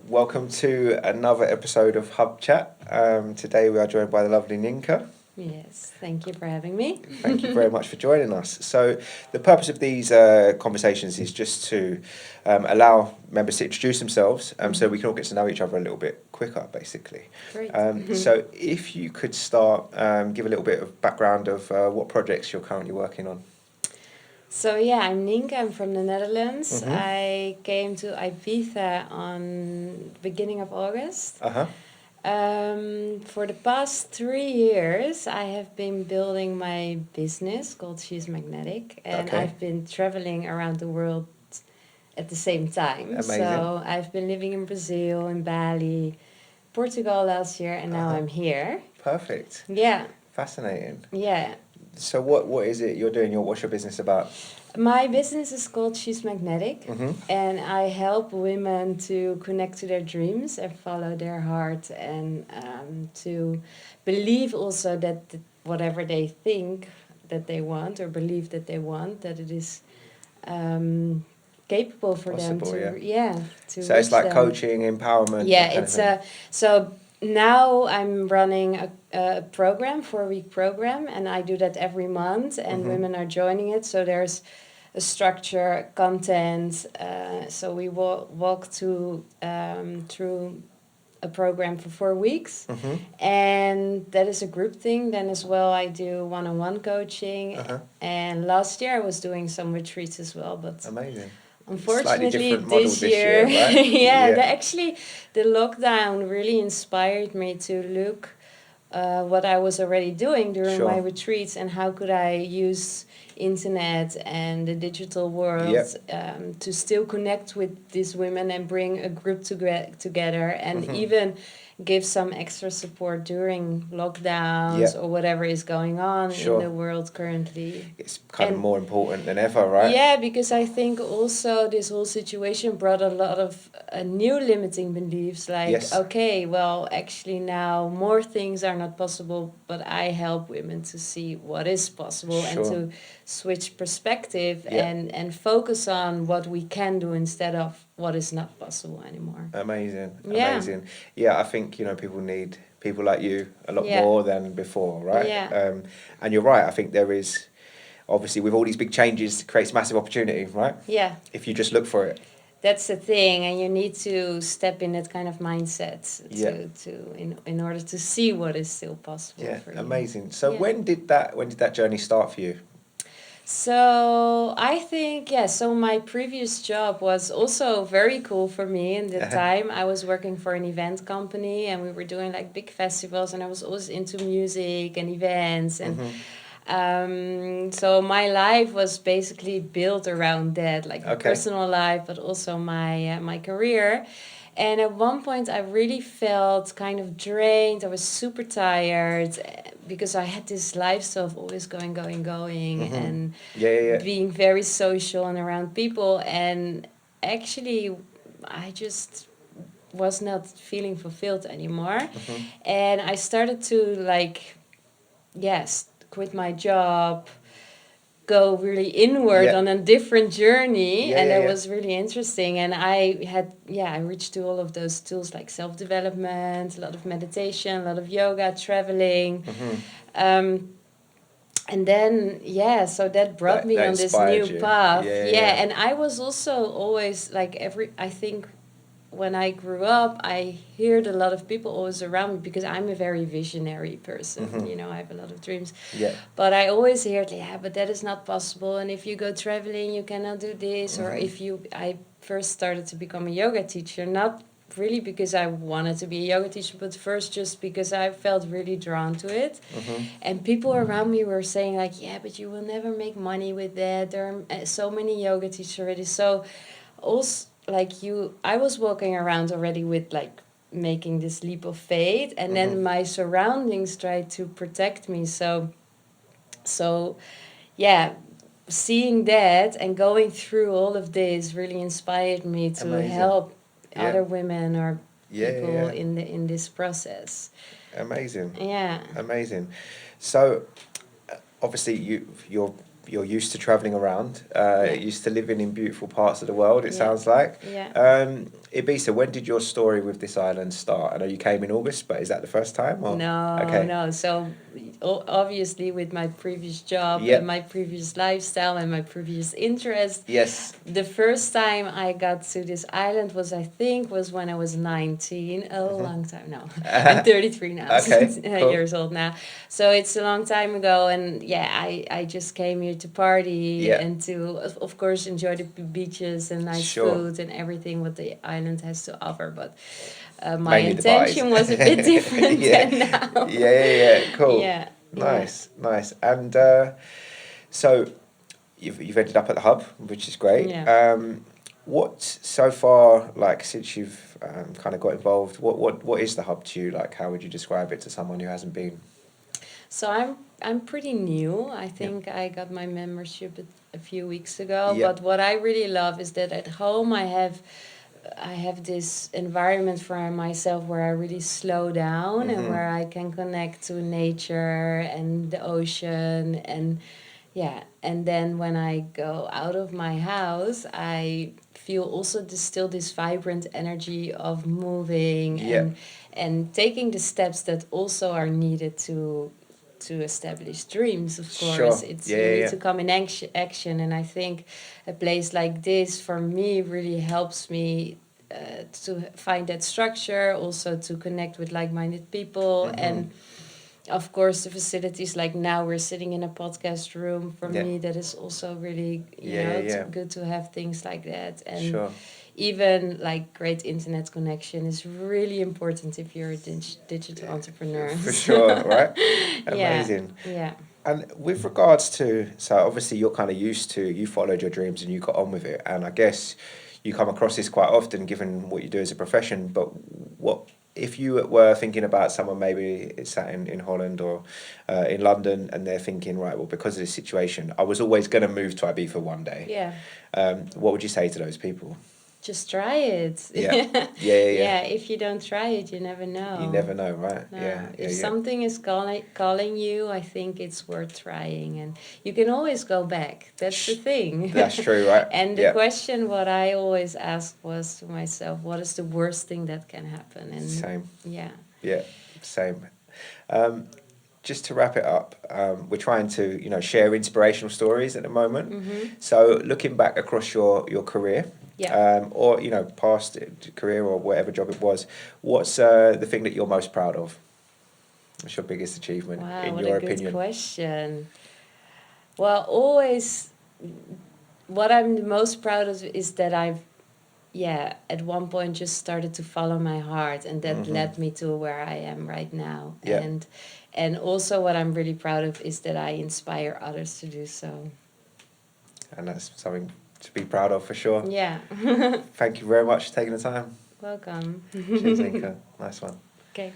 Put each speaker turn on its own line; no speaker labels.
Welcome to another episode of HUBchat. Today we are joined by the lovely Nienke.
Yes, thank you for having me.
Thank you very much for joining us. So the purpose of these conversations is just to allow members to introduce themselves so we can all get to know each other a little bit quicker, basically.
Great.
So if you could start, give a little bit of background of what projects you're currently working on.
So yeah, I'm Nienke. I'm from the Netherlands. I came to Ibiza on beginning of August.
Uh-huh.
For the past 3 years, I have been building my business called She's Magnetic, and
Okay.
I've been traveling around the world at the same time.
Amazing.
So I've been living in Brazil, in Bali, Portugal last year, and now I'm here.
Perfect.
Yeah,
Fascinating.
yeah.
So what is it you're doing? What's your business about?
My business is called She's Magnetic,
Mm-hmm.
and I help women to connect to their dreams and follow their heart, and to believe also that whatever they think that they want or believe that they want, that it is capable for
Possible,
them to to
So it's
reach
like
them.
coaching, empowerment.
Yeah,
that kind
it's
of thing.
so now I'm running a program, 4-week program, and I do that every month, and women are joining it. So there's a structure, content. So we walk through a program for 4 weeks, and that is a group thing. Then as well, I do one-on-one coaching, and last year I was doing some retreats as well, but.
Amazing. Slightly
Unfortunately,
different model
this year,
right?
yeah, actually, the lockdown really inspired me to look what I was already doing during my
Sure.
retreats and how could I use internet and the digital world
Yep.
to still connect with these women and bring a group together and even give some extra support during lockdowns
Yep.
or whatever is going on
Sure.
in the world currently.
It's kind of
And-
more important than ever, right?
Yeah, because I think also this whole situation brought a lot of new limiting beliefs like,
Yes.
okay, well, actually now more things are not possible, but I help women to see what is possible and
Sure.
to switch perspective
Yeah.
and focus on what we can do instead of what is not possible anymore.
Amazing.
Yeah.
Amazing. Yeah, I think, people need people like you a lot
Yeah.
more than before, right?
Yeah.
And you're right. I think there is, obviously, with all these big changes, it creates massive opportunity, right?
Yeah.
If you just look for it.
That's the thing, and you need to step in that kind of mindset
Yeah.
in order to see what is still possible
Yeah,
for you.
amazing. So
Yeah.
when did that journey start for you?
So I think so my previous job was also very cool for me in the time. I was working for an event company and we were doing like big festivals, and I was always into music and events, and so my life was basically built around that, like my
Okay.
personal life, but also my career. And at one point, I really felt kind of drained. I was super tired because I had this lifestyle of always going, and
Yeah.
being very social and around people. And actually, I just was not feeling fulfilled anymore. And I started to quit my job, go really inward
Yeah.
on a different journey,
Yeah,
and
yeah,
that
yeah.
was really interesting. And I reached to all of those tools like self-development, a lot of meditation, a lot of yoga, traveling. And then so that brought me
That
on this
inspired
new
you.
path.
Yeah.
And I was also always like I think when I grew up, I heard a lot of people always around me because I'm a very visionary person. I have a lot of dreams.
Yeah.
But I always heard, but that is not possible. And if you go traveling, you cannot do this. Or I first started to become a yoga teacher, not really because I wanted to be a yoga teacher, but first just because I felt really drawn to it. And people around me were saying but you will never make money with that. There are so many yoga teachers already. So also I was walking around already with making this leap of faith, and then my surroundings tried to protect me. So seeing that and going through all of this really inspired me to
Amazing.
help
Yeah.
other women or
Yeah,
people
yeah.
in this process.
Amazing.
Yeah.
Amazing. So obviously you're you're used to travelling around, used to living in beautiful parts of the world, it sounds like.
Yeah.
Ibiza, when did your story with this island start? I know you came in August, but is that the first time? Or?
No,
Okay.
no. So obviously, with my previous job
Yep.
and my previous lifestyle and my previous interest,
Yes.
the first time I got to this island was, I think, was when I was 19. A long time. No, I'm 33 now.
Okay, cool.
Years old now. So it's a long time ago, and yeah, I just came here to party
Yeah.
and to, of course, enjoy the beaches and nice
Sure.
food and everything what the island has to offer. But my
Mainly the buys.
intention was a bit different
Yeah.
than now.
Yeah, cool.
Yeah.
Nice. And so you've ended up at the hub, which is great.
Yeah.
What so far, like since you've kind of got involved, what is the hub to you? Like, how would you describe it to someone who hasn't been?
So I'm pretty new. I think I got my membership a few weeks ago.
Yeah.
But what I really love is that at home I have this environment for myself where I really slow down and where I can connect to nature and the ocean and yeah. And then when I go out of my house, I feel also still this vibrant energy of moving
Yeah.
and taking the steps that also are needed to establish dreams. Of course,
Sure.
it's
Yeah,
you
yeah,
need
yeah.
to come in action, and I think a place like this for me really helps me to find that structure, also to connect with like-minded people, and of course the facilities like now we're sitting in a podcast room. For
Yeah.
me, that is also really
Yeah.
good to have things like that, and
Sure.
even like great internet connection is really important if you're a digital entrepreneur.
For sure, right?
Yeah,
Amazing.
yeah.
And with regards to, so obviously you're kind of used to, you followed your dreams and you got on with it. And I guess you come across this quite often given what you do as a profession. But what if you were thinking about someone maybe it's sat in Holland or in London and they're thinking, right, well, because of this situation, I was always going to move to Ibiza one day.
Yeah.
What would you say to those people?
Just try it.
Yeah.
Yeah, if you don't try it, you never know.
You never know, right?
No.
Yeah.
If something is calling you, I think it's worth trying, and you can always go back. That's the thing.
That's true, right?
And the question what I always asked was to myself, what is the worst thing that can happen? And
Same.
yeah.
Yeah, same. Just to wrap it up, we're trying to, share inspirational stories at the moment. So looking back across your career, or past career or whatever job it was, what's the thing that you're most proud of? What's your biggest achievement in your opinion? What a good
question. Well, always, what I'm the most proud of is that I've, at one point just started to follow my heart, and that led me to where I am right now.
Yeah.
And also what I'm really proud of is that I inspire others to do so.
And that's something to be proud of for sure.
Yeah.
Thank you very much for taking the time.
Welcome.
Cheers, Nienke. Nice one.
Okay.